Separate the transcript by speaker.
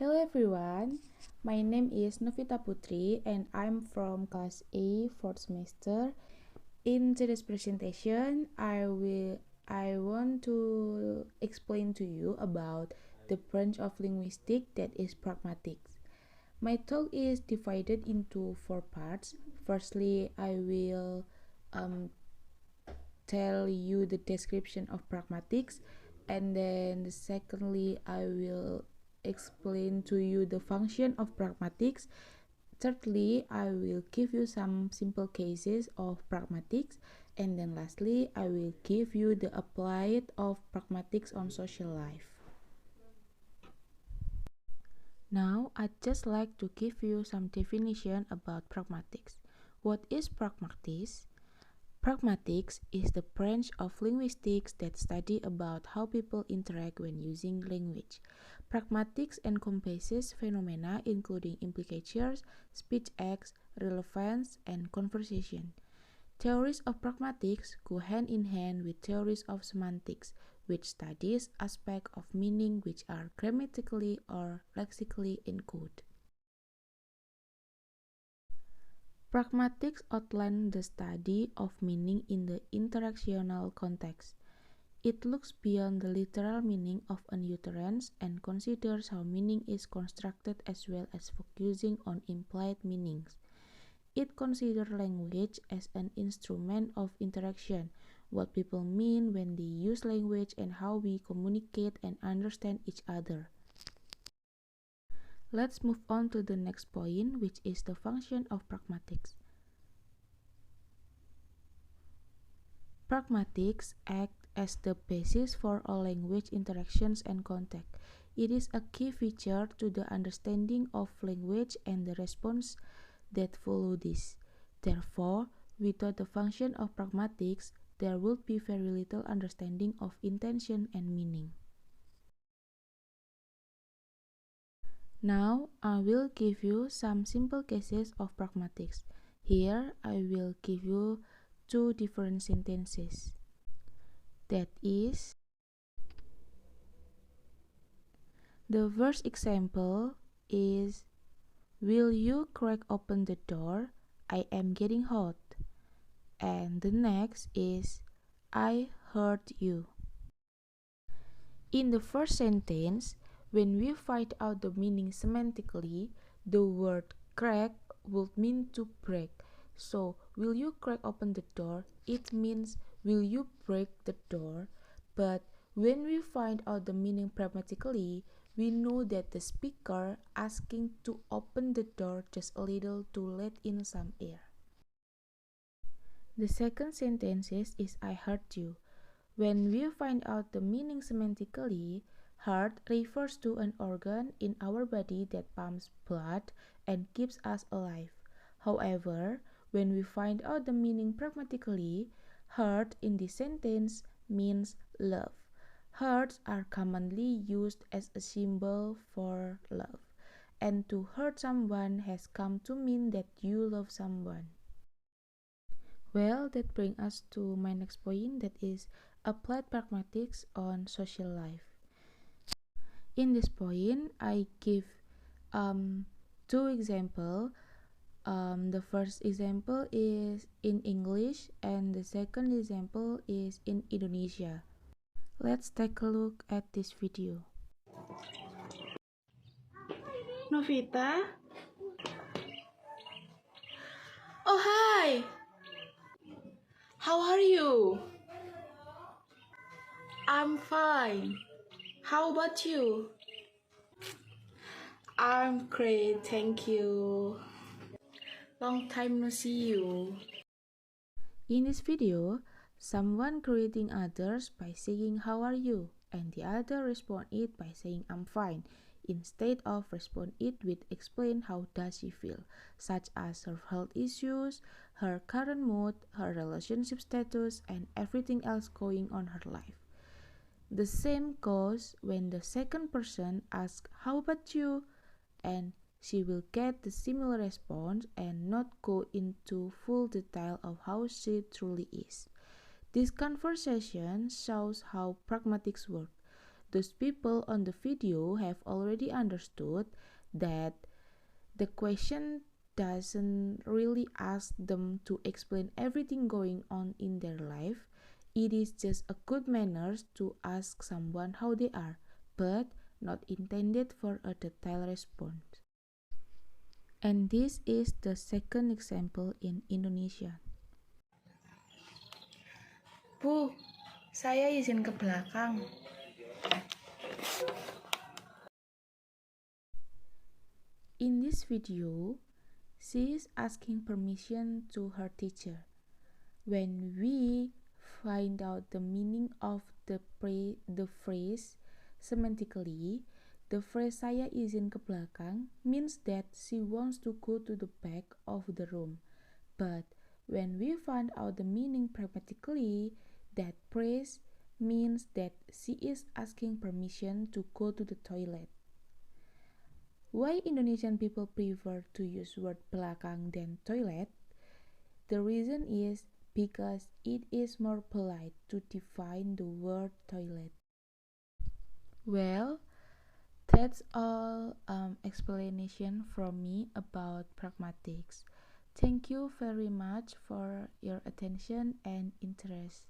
Speaker 1: Hello everyone, my name is Novita Putri and I'm from class A 4th semester. In today's presentation, I want to explain to you about the branch of linguistics that is pragmatics. My talk is divided into 4 parts. Firstly, I will tell you the description of pragmatics, and then secondly I will explain to you the function of pragmatics. Thirdly, I will give you some simple cases of pragmatics, and then lastly I will give you the applied of pragmatics on social life. Now I'd just like to give you some definition about pragmatics. What is pragmatics? Pragmatics is the branch of linguistics that study about how people interact when using language. Pragmatics encompasses phenomena including implications, speech acts, relevance, and conversation. Theories of pragmatics go hand in hand with theories of semantics, which studies aspects of meaning which are grammatically or lexically encoded. Pragmatics outlines the study of meaning in the interactional context. It looks beyond the literal meaning of an utterance and considers how meaning is constructed as well as focusing on implied meanings. It considers language as an instrument of interaction, what people mean when they use language and how we communicate and understand each other. Let's move on to the next point, which is the function of pragmatics. Pragmatics act as the basis for all language interactions and contact. It is a key feature to the understanding of language and the response that follow this. Therefore, without the function of pragmatics, there would be very little understanding of intention and meaning. Now, I will give you some simple cases of pragmatics. Here, I will give you two different sentences. That is, the first example is, will you crack open the door? I am getting hot. And the next is, I heard you. In the first sentence, when we find out the meaning semantically, the word crack would mean to break. So, will you crack open the door? It means, will you break the door? But when we find out the meaning pragmatically, we know that the speaker asking to open the door just a little to let in some air. The second sentence is I heard you. When we find out the meaning semantically, heart refers to an organ in our body that pumps blood and keeps us alive. However, when we find out the meaning pragmatically, heart in this sentence means love. Hearts are commonly used as a symbol for love, and to hurt someone has come to mean that you love someone. Well, that brings us to my next point, that is applied pragmatics on social life. In this point, I give two examples. The first example is in English and the second example is in Indonesia. Let's take a look at this video. Novita? Oh, hi! How are you? I'm fine. How about you? I'm great, thank you. Long time no see you. In this video, someone greeting others by saying how are you, and the other respond it by saying I'm fine, instead of respond it with explain how does she feel, such as her health issues, her current mood, her relationship status, and everything else going on her life. The same goes when the second person asks how about you, and she will get the similar response and not go into full detail of how she truly is. This conversation shows how pragmatics work. those people on the video have already understood that the question doesn't really ask them to explain everything going on in their life. It is just a good manners to ask someone how they are, but not intended for a detailed response. And this is the second example in Indonesia.
Speaker 2: Bu, saya izin ke belakang.
Speaker 1: In this video, she is asking permission to her teacher. When we find out the meaning of the phrase semantically, the phrase saya izin ke belakang means that she wants to go to the back of the room. But when we find out the meaning pragmatically, that phrase means that she is asking permission to go to the toilet. Why Indonesian people prefer to use word belakang than toilet? The reason is because it is more polite to define the word toilet. Well, that's all explanation from me about pragmatics. Thank you very much for your attention and interest.